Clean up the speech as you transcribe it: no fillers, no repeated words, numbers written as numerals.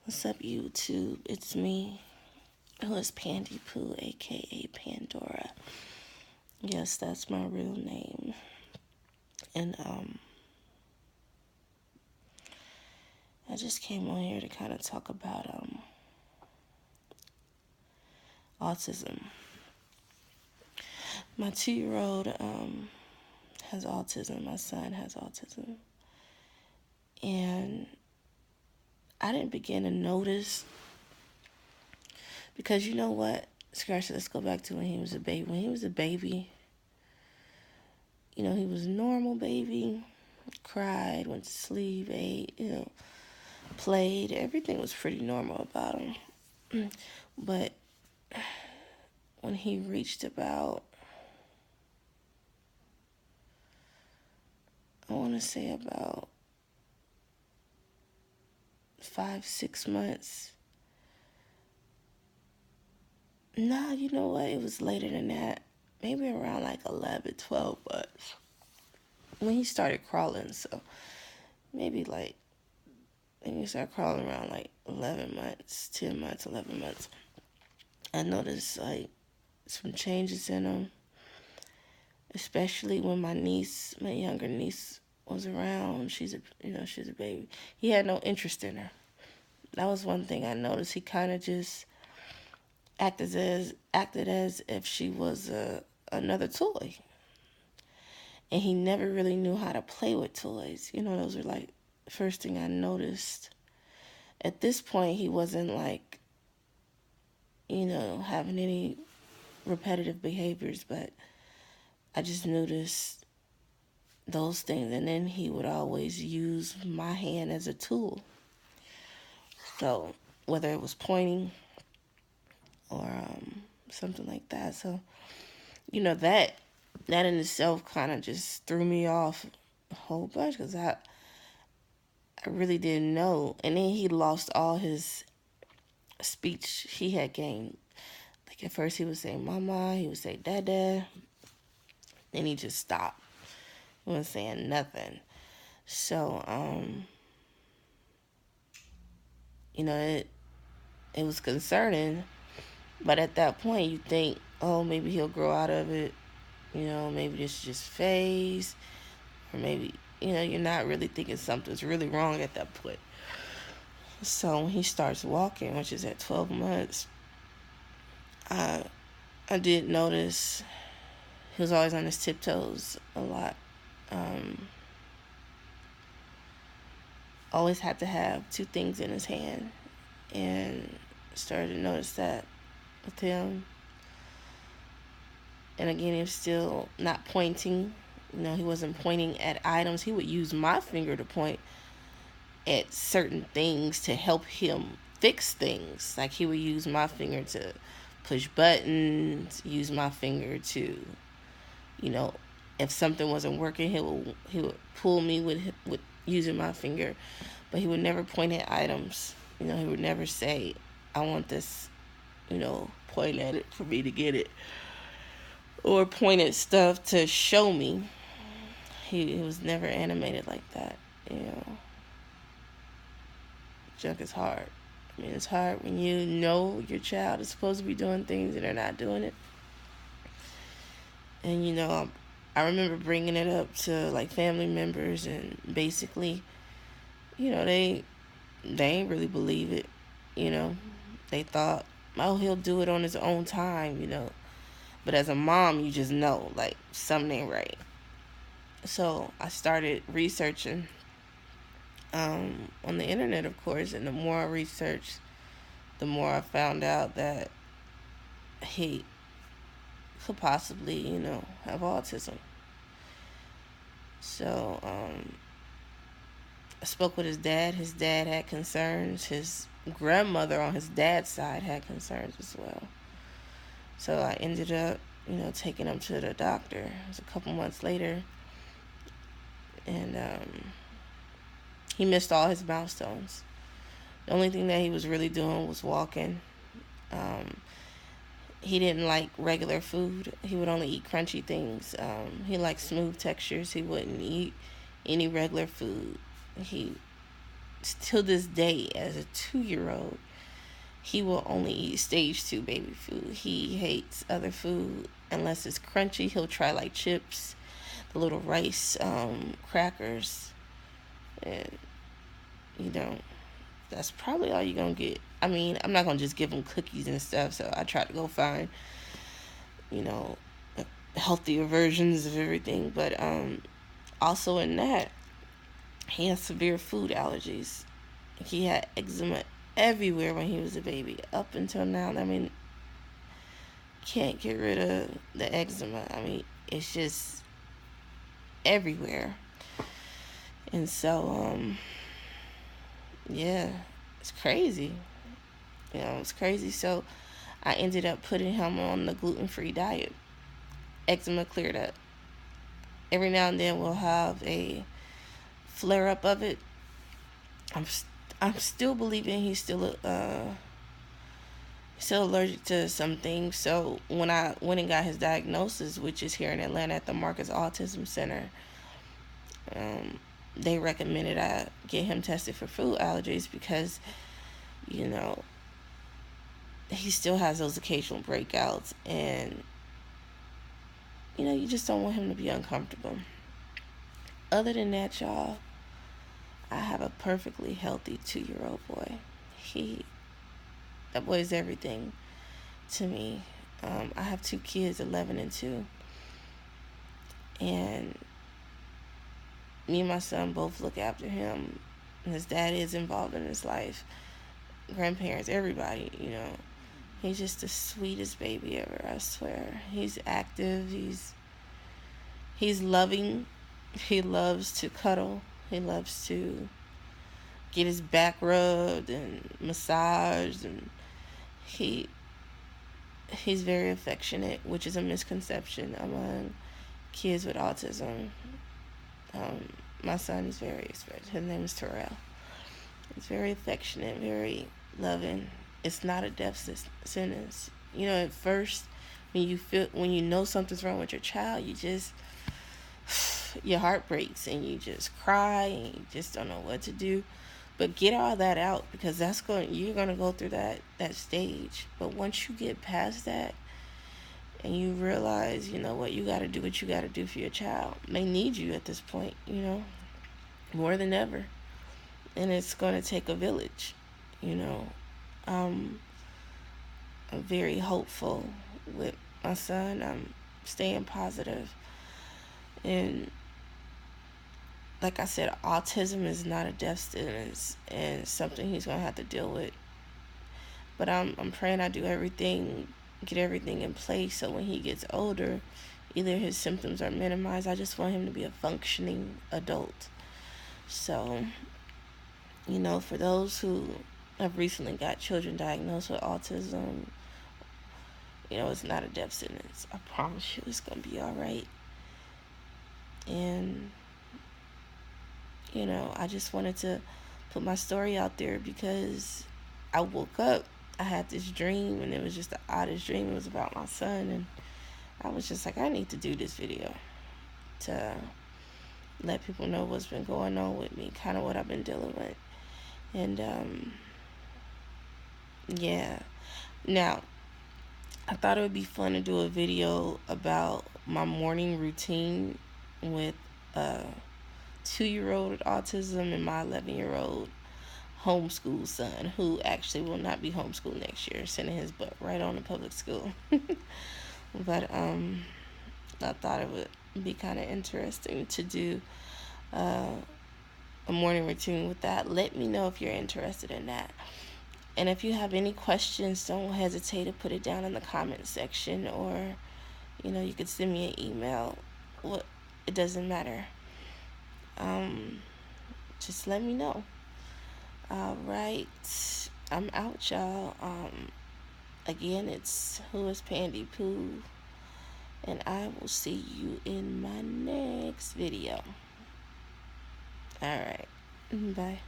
What's up, YouTube? It's me, who is Pandy Poo, aka Pandora. Yes, that's my real name. And I just came on here to kind of talk about autism. My 2-year-old has autism. My son has autism, and I didn't begin to notice because you know what? Let's go back to when he was a baby. When he was a baby, he was a normal baby. Cried, went to sleep, ate, played. Everything was pretty normal about him. But when he reached about, I want to say about 5-6 months. Nah, you know what? It was later than that. Maybe around like 11, 12 months. When he started crawling, so maybe like, when he started crawling around like 11 months, 10 months, 11 months. I noticed like some changes in him, especially when my younger niece was around. She's a baby. He had no interest in her. That was one thing I noticed. He kind of just acted as if she was another toy. And he never really knew how to play with toys. Those were like the first thing I noticed. At this point, he wasn't like, having any repetitive behaviors, but I just noticed those things. And then he would always use my hand as a tool. So whether it was pointing or something like that. So, that in itself kind of just threw me off a whole bunch because I really didn't know. And then he lost all his speech he had gained. Like at first he would say mama, he would say dada, then he just stopped. He wasn't saying nothing. So, it was concerning. But at that point you think, oh, maybe he'll grow out of it. Maybe this is just phase. Or maybe, you're not really thinking something's really wrong at that point. So when he starts walking, which is at 12 months, I did notice he was always on his tiptoes a lot. Always had to have 2 things in his hand. And started to notice that with him. And again, he was still not pointing. He wasn't pointing at items. He would use my finger to point at certain things to help him fix things. Like he would use my finger to push buttons, use my finger to, if something wasn't working, he would pull me with using my finger. But he would never point at items. He would never say, I want this, point at it for me to get it. Or point at stuff to show me. He was never animated like that. Junk is hard. It's hard when you know your child is supposed to be doing things and they're not doing it. And I remember bringing it up to like family members, and basically, they ain't really believe it. They thought, oh, he'll do it on his own time. But as a mom, you just know, like, something ain't right. So I started researching on the internet, of course, and the more I researched, the more I found out that he could possibly, have autism. So I spoke with his dad. His dad had concerns. His grandmother on his dad's side had concerns as well. So I ended up, taking him to the doctor. It was a couple months later. And he missed all his milestones. The only thing that he was really doing was walking. He didn't like regular food. He would only eat crunchy things. He liked smooth textures. He wouldn't eat any regular food. He till this day, as a 2-year-old, he will only eat stage 2 baby food. He hates other food unless it's crunchy. He'll try like chips, the little rice crackers, and that's probably all you're gonna get. I mean, I'm not gonna just give him cookies and stuff, so I try to go find, you know, healthier versions of everything. But also in that, he has severe food allergies. He had eczema everywhere when he was a baby, up until now. I mean, can't get rid of the eczema. I mean, it's just everywhere. And so, yeah, it's crazy. It's crazy. So I ended up putting him on the gluten-free diet. Eczema cleared up. Every now and then we'll have a flare up of it. I'm still believing he's still allergic to some things. So when I went and got his diagnosis, which is here in Atlanta at the Marcus Autism Center, they recommended I get him tested for food allergies because, he still has those occasional breakouts, and you just don't want him to be uncomfortable. Other than that, y'all, I have a perfectly healthy 2-year-old boy. That boy is everything to me. I have 2 kids, 11 and 2. And me and my son both look after him. His dad is involved in his life. Grandparents, everybody, He's just the sweetest baby ever, I swear. He's active. He's loving. He loves to cuddle. He loves to get his back rubbed and massaged, and he's very affectionate, which is a misconception among kids with autism. My son is very affectionate. His name is Terrell. He's very affectionate, very loving. It's not a death sentence. At first, when you know something's wrong with your child, your heart breaks and you just cry and you just don't know what to do. But get all that out, because you're gonna go through that stage. But once you get past that and you realize, you gotta do what you gotta do for your child. They need you at this point, more than ever. And it's gonna take a village, I'm very hopeful with my son. I'm staying positive. And like I said, autism is not a death sentence and something he's going to have to deal with. But I'm praying I get everything in place so when he gets older, either his symptoms are minimized. I just want him to be a functioning adult. So, for those who have recently got children diagnosed with autism, it's not a death sentence. I promise you it's going to be all right. And, I just wanted to put my story out there because I woke up, I had this dream, and it was just the oddest dream. It was about my son, and I was just like, I need to do this video to let people know what's been going on with me, kind of what I've been dealing with. And, yeah. Now, I thought it would be fun to do a video about my morning routine with 2-year-old with autism and my 11-year-old homeschool son, who actually will not be homeschooled next year, sending his butt right on to public school. But I thought it would be kind of interesting to do a morning routine with that. Let me know if you're interested in that. And if you have any questions, don't hesitate to put it down in the comment section, or you could send me an email. It doesn't matter. Just let me know. All right, I'm out, y'all. Again, it's Who is Pandy Pooh, and I will see you in my next video. All right, bye.